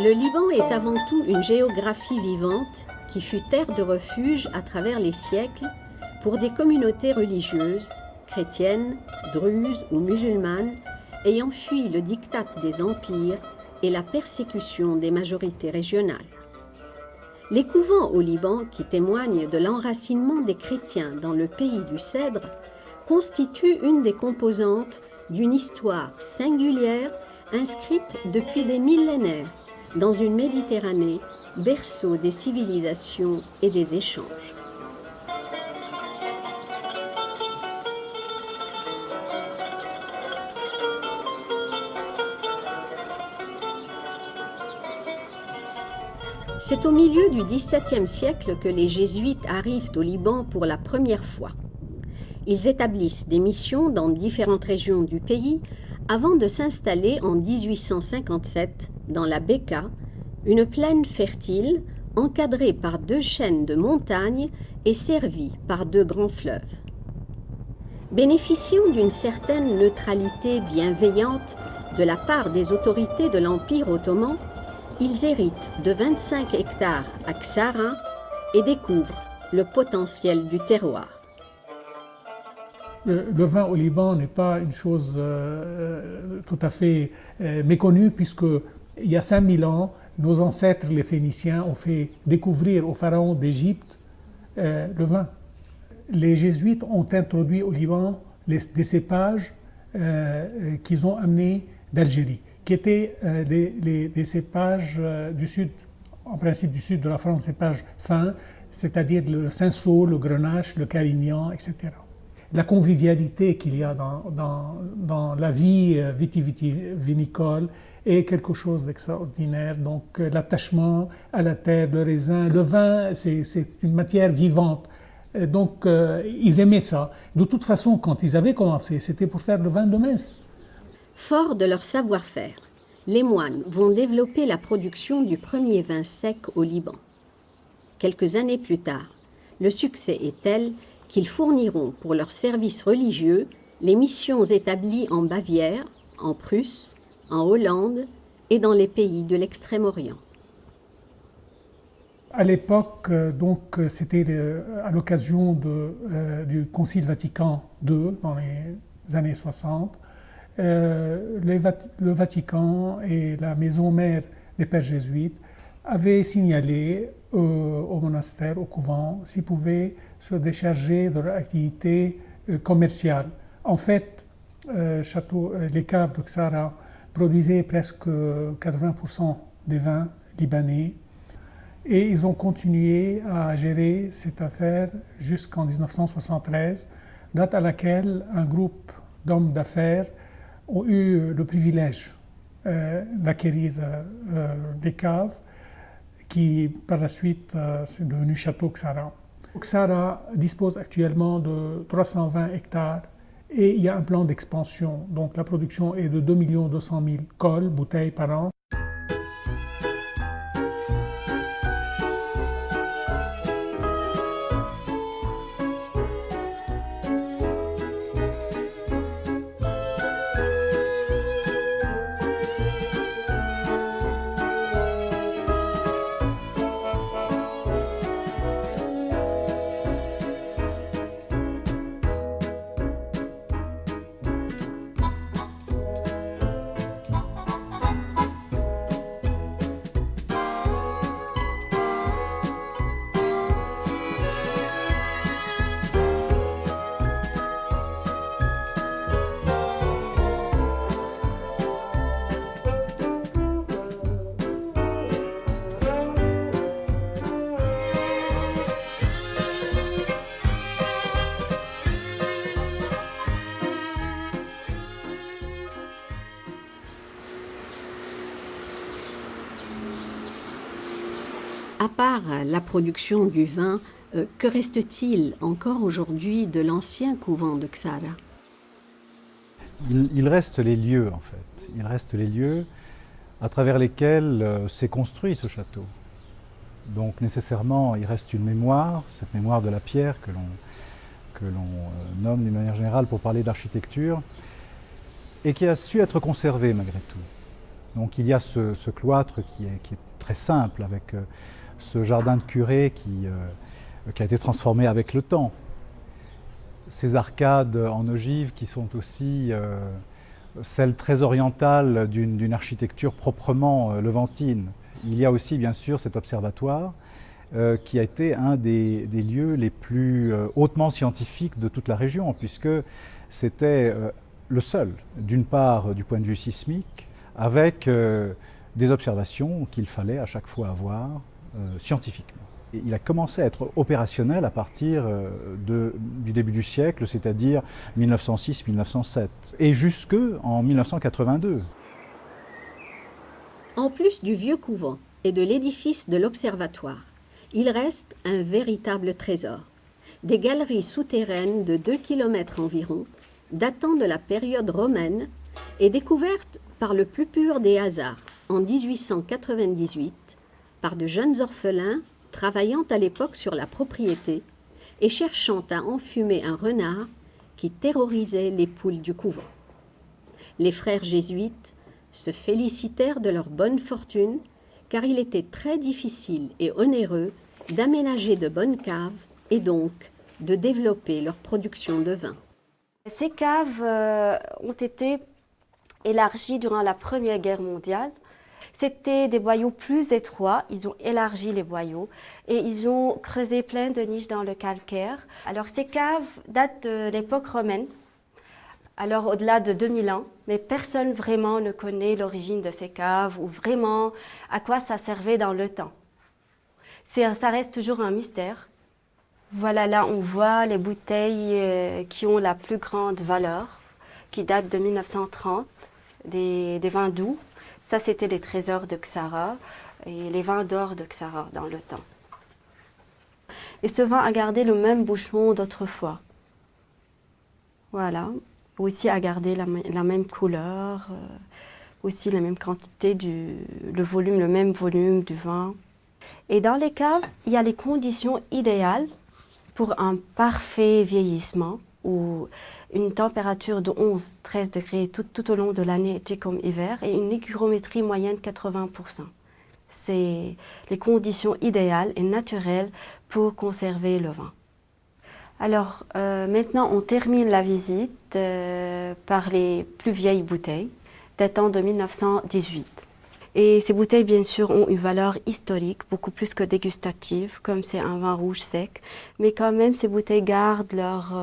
Le Liban est avant tout une géographie vivante qui fut terre de refuge à travers les siècles pour des communautés religieuses, chrétiennes, druzes ou musulmanes, ayant fui le diktat des empires et la persécution des majorités régionales. Les couvents au Liban, qui témoignent de l'enracinement des chrétiens dans le pays du Cèdre, constituent une des composantes d'une histoire singulière inscrite depuis des millénaires dans une Méditerranée, berceau des civilisations et des échanges. C'est au milieu du XVIIe siècle que les jésuites arrivent au Liban pour la première fois. Ils établissent des missions dans différentes régions du pays avant de s'installer en 1857 dans la Bekaa, une plaine fertile encadrée par 2 chaînes de montagnes et servie par 2 grands fleuves. Bénéficiant d'une certaine neutralité bienveillante de la part des autorités de l'Empire ottoman, ils héritent de 25 hectares à Ksara et découvrent le potentiel du terroir. Le vin au Liban n'est pas une chose tout à fait méconnue, puisqu'il y a 5000 ans, nos ancêtres, les Phéniciens, ont fait découvrir aux pharaons d'Égypte le vin. Les jésuites ont introduit au Liban des cépages qu'ils ont amenés d'Algérie, qui étaient des cépages du sud, en principe du sud de la France, cépages fins, c'est-à-dire le cinsault, le grenache, le carignan, etc. La convivialité qu'il y a dans la vie vitivinicole est quelque chose d'extraordinaire. Donc l'attachement à la terre, le raisin, le vin, c'est une matière vivante. Donc ils aimaient ça. De toute façon, quand ils avaient commencé, c'était pour faire le vin de messe. Forts de leur savoir-faire, les moines vont développer la production du premier vin sec au Liban. Quelques années plus tard, le succès est tel qu'ils fourniront pour leurs services religieux les missions établies en Bavière, en Prusse, en Hollande et dans les pays de l'Extrême-Orient. À l'époque, donc, c'était à l'occasion du Concile Vatican II, dans les années 60, le Vatican et la maison mère des pères jésuites avaient signalé au monastère, au couvent, s'ils pouvaient se décharger de leur activité commerciale. En fait, les caves de Ksara produisaient presque 80% des vins libanais, et ils ont continué à gérer cette affaire jusqu'en 1973, date à laquelle un groupe d'hommes d'affaires ont eu le privilège d'acquérir des caves qui, par la suite, c'est devenu Château Ksara. Ksara dispose actuellement de 320 hectares et il y a un plan d'expansion. Donc la production est de 2 200 000 cols, bouteilles par an. À part la production du vin, que reste-t-il encore aujourd'hui de l'ancien couvent de Ksara? Il reste les lieux, en fait. Il reste les lieux à travers lesquels s'est construit ce château. Donc nécessairement, il reste une mémoire, cette mémoire de la pierre que l'on nomme d'une manière générale pour parler d'architecture, et qui a su être conservée malgré tout. Donc il y a ce cloître qui est très simple, avec ce jardin de curé qui a été transformé avec le temps. Ces arcades en ogive qui sont aussi celles très orientales d'une architecture proprement levantine. Il y a aussi bien sûr cet observatoire qui a été un des lieux les plus hautement scientifiques de toute la région, puisque c'était le seul, d'une part du point de vue sismique, avec des observations qu'il fallait à chaque fois avoir scientifiquement. Et il a commencé à être opérationnel à partir du début du siècle, c'est-à-dire 1906-1907, et jusque en 1982. En plus du vieux couvent et de l'édifice de l'observatoire, il reste un véritable trésor. Des galeries souterraines de 2 km environ, datant de la période romaine et découvertes par le plus pur des hasards en 1898 par de jeunes orphelins travaillant à l'époque sur la propriété et cherchant à enfumer un renard qui terrorisait les poules du couvent. Les frères jésuites se félicitèrent de leur bonne fortune car il était très difficile et onéreux d'aménager de bonnes caves et donc de développer leur production de vin. Ces caves ont été élargies durant la Première Guerre mondiale. C'était des boyaux plus étroits, ils ont élargi les boyaux et ils ont creusé plein de niches dans le calcaire. Alors ces caves datent de l'époque romaine, alors au-delà de 2000 ans, mais personne vraiment ne connaît l'origine de ces caves ou vraiment à quoi ça servait dans le temps. Ça reste toujours un mystère. Voilà, là on voit les bouteilles qui ont la plus grande valeur, qui datent de 1930, des vins doux. Ça, c'était les trésors de Ksara et les vins d'or de Ksara dans le temps. Et ce vin a gardé le même bouchon d'autrefois. Voilà. Aussi a gardé la même couleur, aussi la même quantité, le même volume du vin. Et dans les caves, il y a les conditions idéales pour un parfait vieillissement où une température de 11-13 degrés tout au long de l'année, été comme hiver, et une hygrométrie moyenne de 80%. C'est les conditions idéales et naturelles pour conserver le vin. Alors maintenant, on termine la visite par les plus vieilles bouteilles, datant de 1918. Et ces bouteilles, bien sûr, ont une valeur historique, beaucoup plus que dégustative, comme c'est un vin rouge sec. Mais quand même, ces bouteilles gardent leur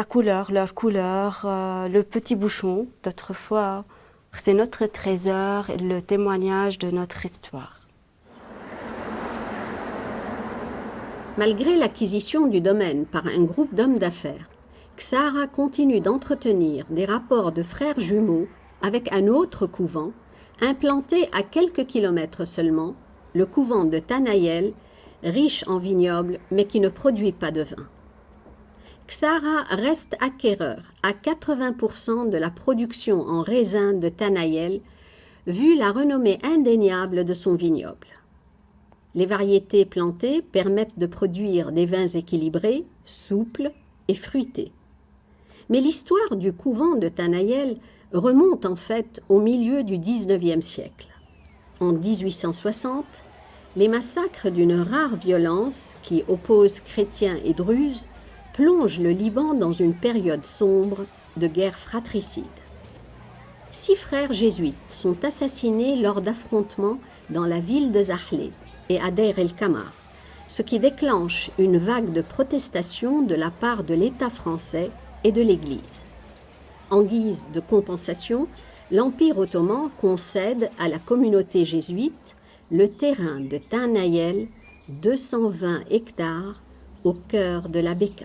couleur, le petit bouchon d'autrefois. C'est notre trésor et le témoignage de notre histoire. Malgré l'acquisition du domaine par un groupe d'hommes d'affaires, Ksara continue d'entretenir des rapports de frères jumeaux avec un autre couvent, implanté à quelques kilomètres seulement, le couvent de Tanayel, riche en vignobles mais qui ne produit pas de vin. Ksara reste acquéreur à 80% de la production en raisin de Tanayel, vu la renommée indéniable de son vignoble. Les variétés plantées permettent de produire des vins équilibrés, souples et fruités. Mais l'histoire du couvent de Tanayel remonte en fait au milieu du XIXe siècle. En 1860, les massacres d'une rare violence qui oppose chrétiens et druzes plongent le Liban dans une période sombre de guerre fratricide. 6 frères jésuites sont assassinés lors d'affrontements dans la ville de Zahlé et à Deir el-Kamar, ce qui déclenche une vague de protestation de la part de l'État français et de l'Église. En guise de compensation, l'Empire ottoman concède à la communauté jésuite le terrain de Tanayel, 220 hectares, au cœur de la Béka.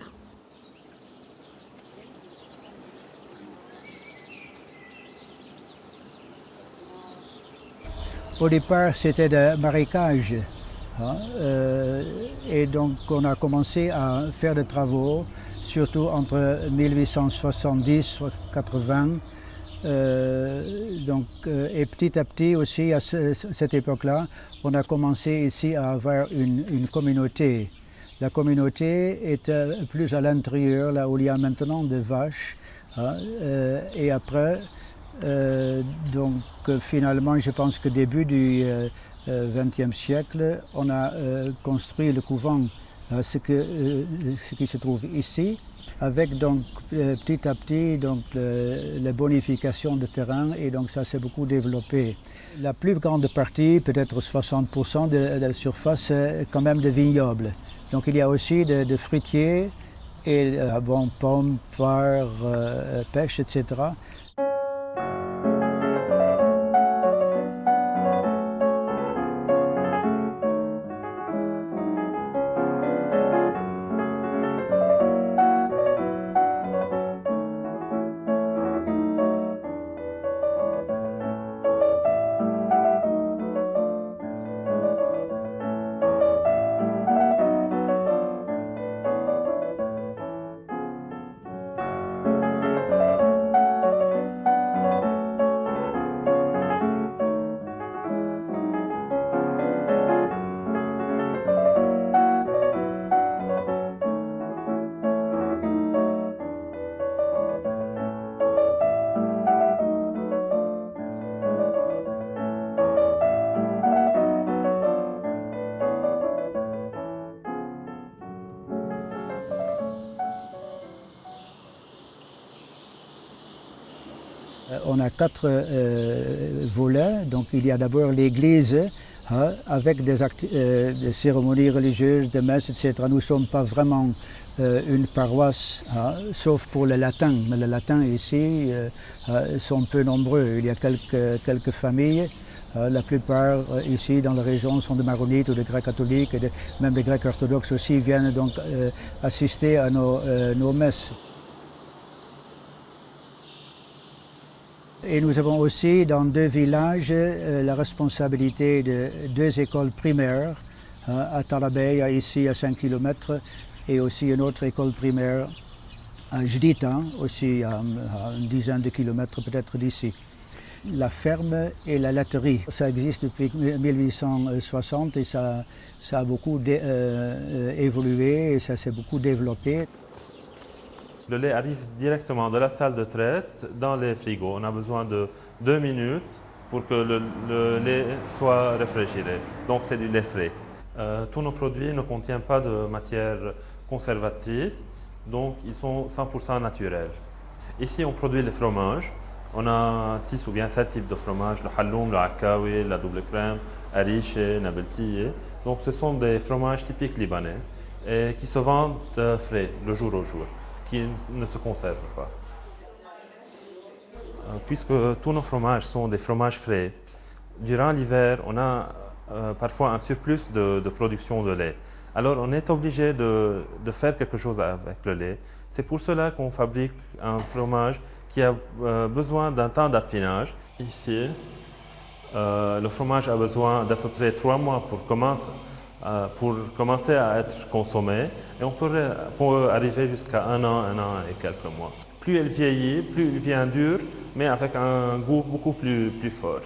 Au départ, c'était des marécages. Et donc, on a commencé à faire des travaux, surtout entre 1870 et 80. Et petit à petit aussi, à cette époque-là, on a commencé ici à avoir une communauté. La communauté était plus à l'intérieur, là où il y a maintenant des vaches. Et après, Donc finalement, je pense que début du XXe siècle, on a construit le couvent, ce qui se trouve ici, avec donc petit à petit donc la bonification de terrain, et donc ça s'est beaucoup développé. La plus grande partie, peut-être 60% de la surface, est quand même de vignobles. Donc il y a aussi de fruitiers et pommes, poires, pêche, etc. On a 4 volets. Donc il y a d'abord l'église avec des cérémonies religieuses, des messes, etc. Nous ne sommes pas vraiment une paroisse, sauf pour le latin. Mais les latins ici sont peu nombreux. Il y a quelques familles. La plupart ici dans la région sont des maronites ou des grecs catholiques, et même des grecs orthodoxes aussi viennent donc assister à nos messes. Et nous avons aussi dans 2 villages la responsabilité de 2 écoles primaires, à Tarabeia, ici à 5 km, et aussi une autre école primaire à Jdita, aussi à une dizaine de kilomètres peut-être d'ici. La ferme et la laiterie, ça existe depuis 1860 et ça a beaucoup évolué et ça s'est beaucoup développé. Le lait arrive directement de la salle de traite dans les frigos. On a besoin de 2 minutes pour que le lait soit réfrigéré. Donc c'est du lait frais. Tous nos produits ne contiennent pas de matières conservatrices, donc ils sont 100% naturels. Ici on produit les fromages. On a 6 ou bien 7 types de fromages, le halloum, le akawi, la double crème, ariche, nabelsiye. Donc ce sont des fromages typiques libanais et qui se vendent frais, le jour au jour, qui ne se conservent pas. Puisque tous nos fromages sont des fromages frais, durant l'hiver, on a parfois un surplus de production de lait. Alors on est obligé de faire quelque chose avec le lait. C'est pour cela qu'on fabrique un fromage qui a besoin d'un temps d'affinage. Ici, le fromage a besoin d'à peu près 3 mois pour commencer à être consommé, et on peut arriver jusqu'à 1 an et quelques mois. Plus elle vieillit, plus il devient dur, mais avec un goût beaucoup plus fort.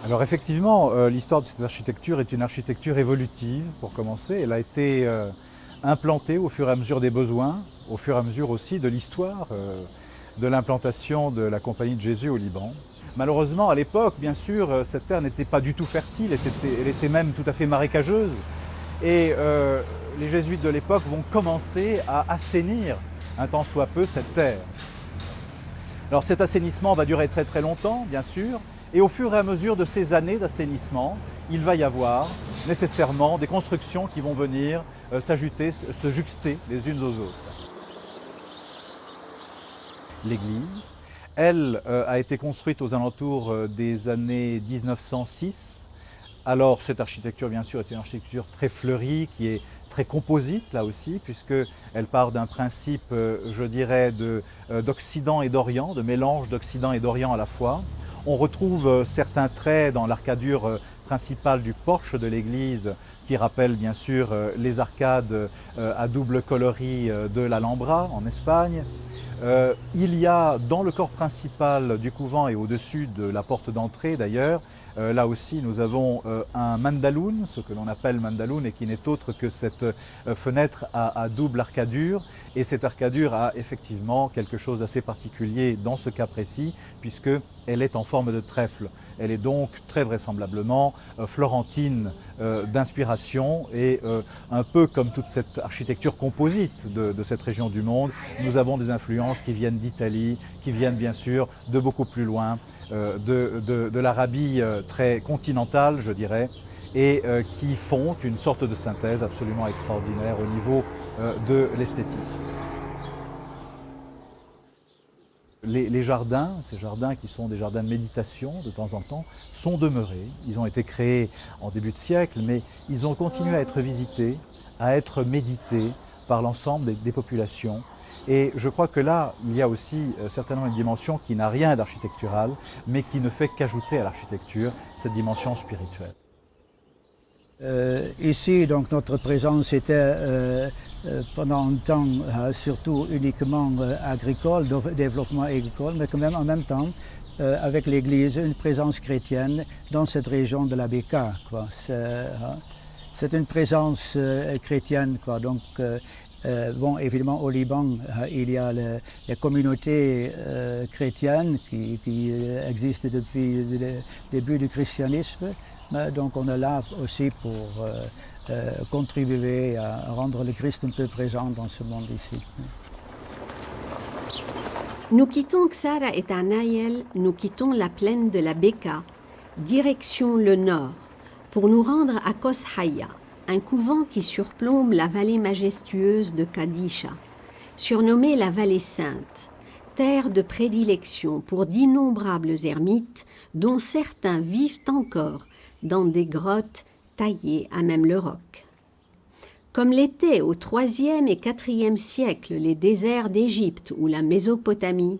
Alors effectivement, l'histoire de cette architecture est une architecture évolutive, pour commencer. Elle a été implantée au fur et à mesure des besoins, au fur et à mesure aussi de l'histoire de l'implantation de la Compagnie de Jésus au Liban. Malheureusement, à l'époque, bien sûr, cette terre n'était pas du tout fertile, elle était même tout à fait marécageuse. Et les jésuites de l'époque vont commencer à assainir un tant soit peu cette terre. Alors cet assainissement va durer très très longtemps, bien sûr, et au fur et à mesure de ces années d'assainissement, il va y avoir nécessairement des constructions qui vont venir se juxter les unes aux autres. L'église, elle, a été construite aux alentours des années 1906. Alors cette architecture, bien sûr, est une architecture très fleurie, qui est très composite là aussi, puisqu'elle part d'un principe, je dirais, d'Occident et d'Orient, de mélange d'Occident et d'Orient à la fois. On retrouve certains traits dans l'arcadure principale du porche de l'église qui rappellent bien sûr les arcades à double coloris de l'Alhambra en Espagne. Il y a dans le corps principal du couvent et au-dessus de la porte d'entrée d'ailleurs Là aussi, nous avons un mandaloun, ce que l'on appelle mandaloun, et qui n'est autre que cette fenêtre à double arcadure. Et cette arcadure a effectivement quelque chose d'assez particulier dans ce cas précis, puisqu'elle est en forme de trèfle. Elle est donc très vraisemblablement florentine d'inspiration, et un peu comme toute cette architecture composite de cette région du monde, nous avons des influences qui viennent d'Italie, qui viennent bien sûr de beaucoup plus loin, de l'Arabie très continentale, je dirais, et qui font une sorte de synthèse absolument extraordinaire au niveau de l'esthétisme. Les jardins, ces jardins qui sont des jardins de méditation de temps en temps, sont demeurés. Ils ont été créés en début de siècle, mais ils ont continué à être visités, à être médités par l'ensemble des populations. Et je crois que là, il y a aussi certainement une dimension qui n'a rien d'architectural, mais qui ne fait qu'ajouter à l'architecture cette dimension spirituelle. Ici, donc, notre présence était pendant un temps surtout uniquement agricole, développement agricole, mais quand même en même temps avec l'Église, une présence chrétienne dans cette région de la Bekaa. C'est une présence chrétienne, quoi. Donc, bon, évidemment, au Liban, il y a les communautés chrétiennes qui existent depuis le début du christianisme. Donc on est là aussi pour contribuer à rendre le Christ un peu présent dans ce monde ici. Nous quittons Ksara et Tanayel, nous quittons la plaine de la Bekaa, direction le nord, pour nous rendre à Koshaya, un couvent qui surplombe la vallée majestueuse de Kadisha, surnommée la vallée sainte, terre de prédilection pour d'innombrables ermites, dont certains vivent encore dans des grottes taillées à même le roc. Comme l'étaient au IIIe et IVe siècle les déserts d'Égypte ou la Mésopotamie,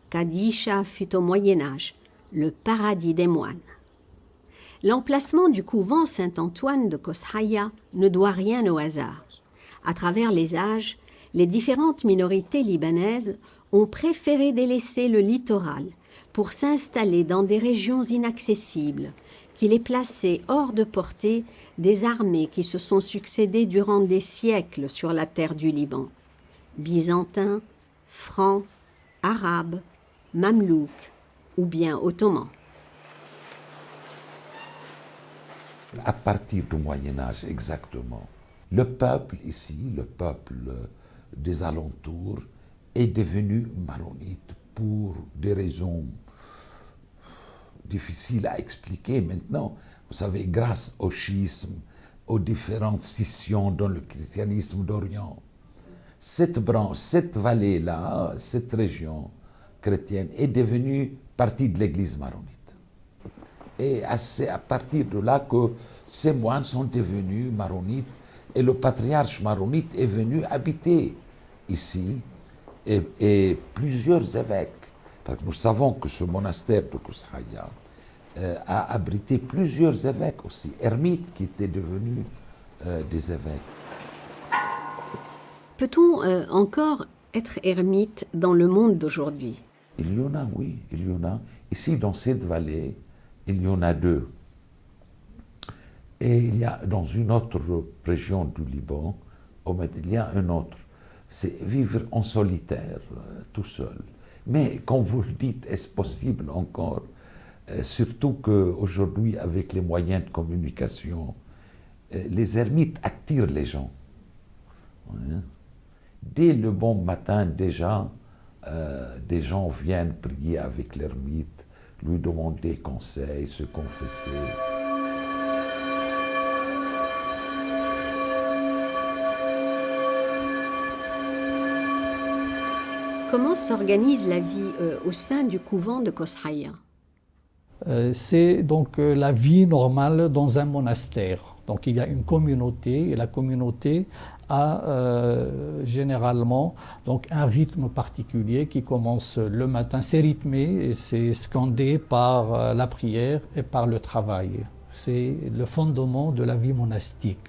Kadisha fut au Moyen-Âge le paradis des moines. L'emplacement du couvent Saint-Antoine de Koshaya ne doit rien au hasard. À travers les âges, les différentes minorités libanaises ont préféré délaisser le littoral pour s'installer dans des régions inaccessibles, qui les plaçaient hors de portée des armées qui se sont succédées durant des siècles sur la terre du Liban. Byzantins, Francs, Arabes, Mamelouks ou bien Ottomans. À partir du Moyen-Âge, exactement, le peuple ici, le peuple des alentours, est devenu maronite pour des raisons difficiles à expliquer maintenant. Vous savez, grâce au schisme, aux différentes scissions dans le christianisme d'Orient, cette branche, cette vallée-là, cette région chrétienne est devenue partie de l'Église maronite. Et c'est à partir de là que ces moines sont devenus maronites et le patriarche maronite est venu habiter ici et plusieurs évêques. Parce que nous savons que ce monastère de Koshaya a abrité plusieurs évêques aussi, ermites qui étaient devenus des évêques. Peut-on encore être ermite dans le monde d'aujourd'hui? Il y en a, oui, il y en a. Ici, dans cette vallée, il y en a deux. Et il y a dans une autre région du Liban, il y a un autre. C'est vivre en solitaire, tout seul. Mais comme vous le dites, est-ce possible encore? Surtout qu'aujourd'hui, avec les moyens de communication, les ermites attirent les gens. Dès le bon matin, déjà, des gens viennent prier avec l'ermite, lui demander conseil, se confesser. Comment s'organise la vie au sein du couvent de Koshaya? C'est donc la vie normale dans un monastère. Donc il y a une communauté et la communauté a généralement donc un rythme particulier qui commence le matin. C'est rythmé et c'est scandé par la prière et par le travail. C'est le fondement de la vie monastique.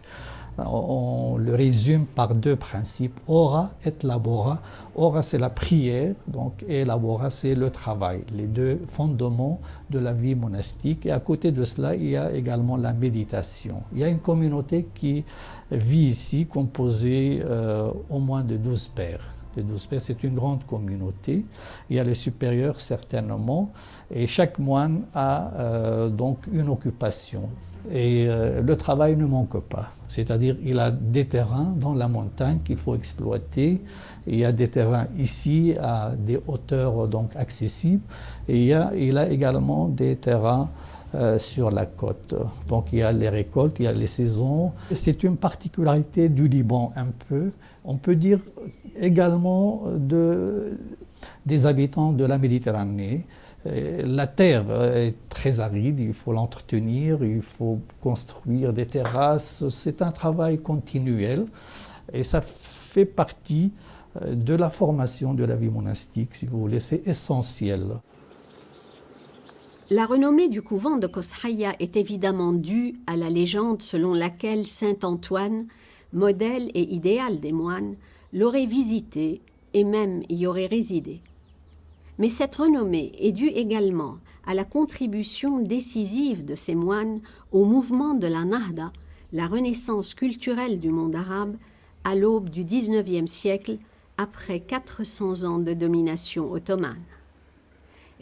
on le résume par deux principes, ora et labora. Ora, c'est la prière, donc, et labora, c'est le travail, les deux fondements de la vie monastique. Et à côté de cela, il y a également la méditation. Il y a une communauté qui vit ici, composée au moins de 12 pères. Les 12 pères, c'est une grande communauté. Il y a les supérieurs, certainement, et chaque moine a donc une occupation. Et le travail ne manque pas, c'est-à-dire il a des terrains dans la montagne qu'il faut exploiter. Il y a des terrains ici à des hauteurs donc accessibles, et il a également des terrains sur la côte. Donc il y a les récoltes, il y a les saisons. C'est une particularité du Liban un peu. On peut dire également des habitants de la Méditerranée. La terre est très aride, il faut l'entretenir, il faut construire des terrasses. C'est un travail continuel et ça fait partie de la formation de la vie monastique, si vous voulez, c'est essentiel. La renommée du couvent de Koshaya est évidemment due à la légende selon laquelle Saint Antoine, modèle et idéal des moines, l'aurait visité et même y aurait résidé. Mais cette renommée est due également à la contribution décisive de ces moines au mouvement de la Nahda, la renaissance culturelle du monde arabe, à l'aube du XIXe siècle, après 400 ans de domination ottomane.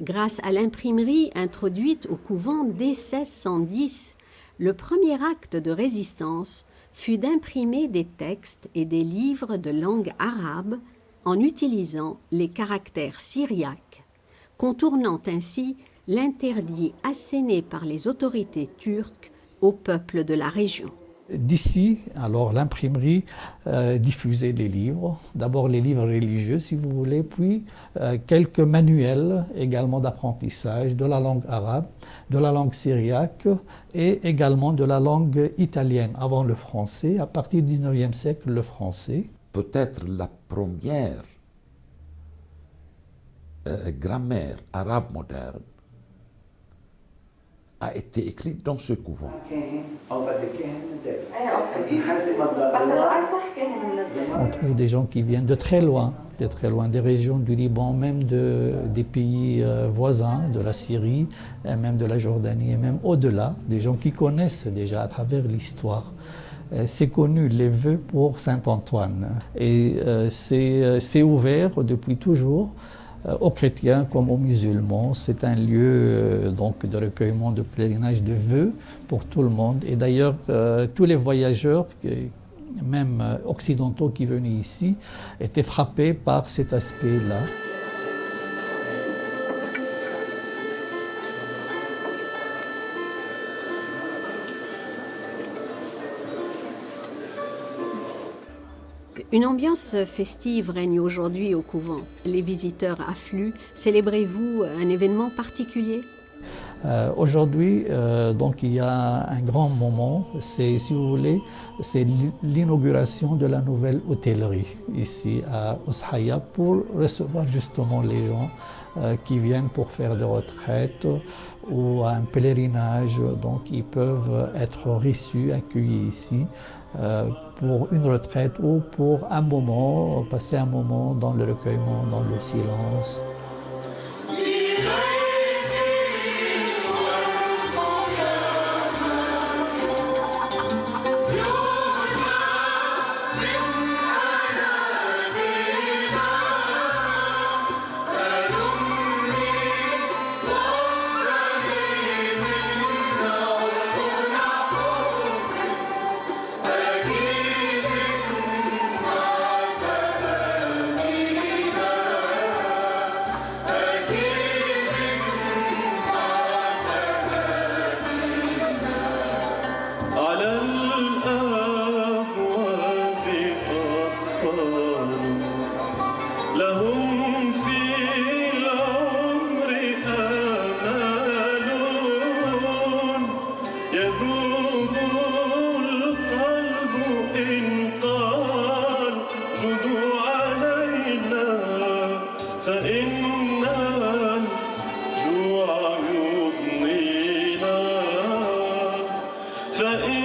Grâce à l'imprimerie introduite au couvent dès 1610, le premier acte de résistance fut d'imprimer des textes et des livres de langue arabe en utilisant les caractères syriaques, contournant ainsi l'interdit asséné par les autorités turques au peuple de la région. D'ici, alors l'imprimerie diffusait les livres, d'abord les livres religieux si vous voulez, puis quelques manuels également d'apprentissage de la langue arabe, de la langue syriaque et également de la langue italienne avant le français, à partir du XIXe siècle le français. Peut-être la première grammaire arabe moderne a été écrite dans ce couvent. On trouve des gens qui viennent de très loin, des régions du Liban, même des pays voisins, de la Syrie, et même de la Jordanie, et même au-delà, des gens qui connaissent déjà à travers l'histoire. C'est connu, les vœux pour Saint Antoine. Et c'est ouvert depuis toujours aux chrétiens comme aux musulmans. C'est un lieu donc de recueillement, de pèlerinage, de vœux pour tout le monde. Et d'ailleurs, tous les voyageurs, même occidentaux qui venaient ici, étaient frappés par cet aspect-là. Une ambiance festive règne aujourd'hui au couvent. Les visiteurs affluent. Célébrez-vous un événement particulier ? Aujourd'hui, donc il y a un grand moment, c'est, si vous voulez, c'est l'inauguration de la nouvelle hôtellerie ici à Koshaya pour recevoir justement les gens qui viennent pour faire des retraites ou un pèlerinage. Donc ils peuvent être reçus, accueillis ici pour une retraite ou pour un moment, passer un moment dans le recueillement, dans le silence. فإن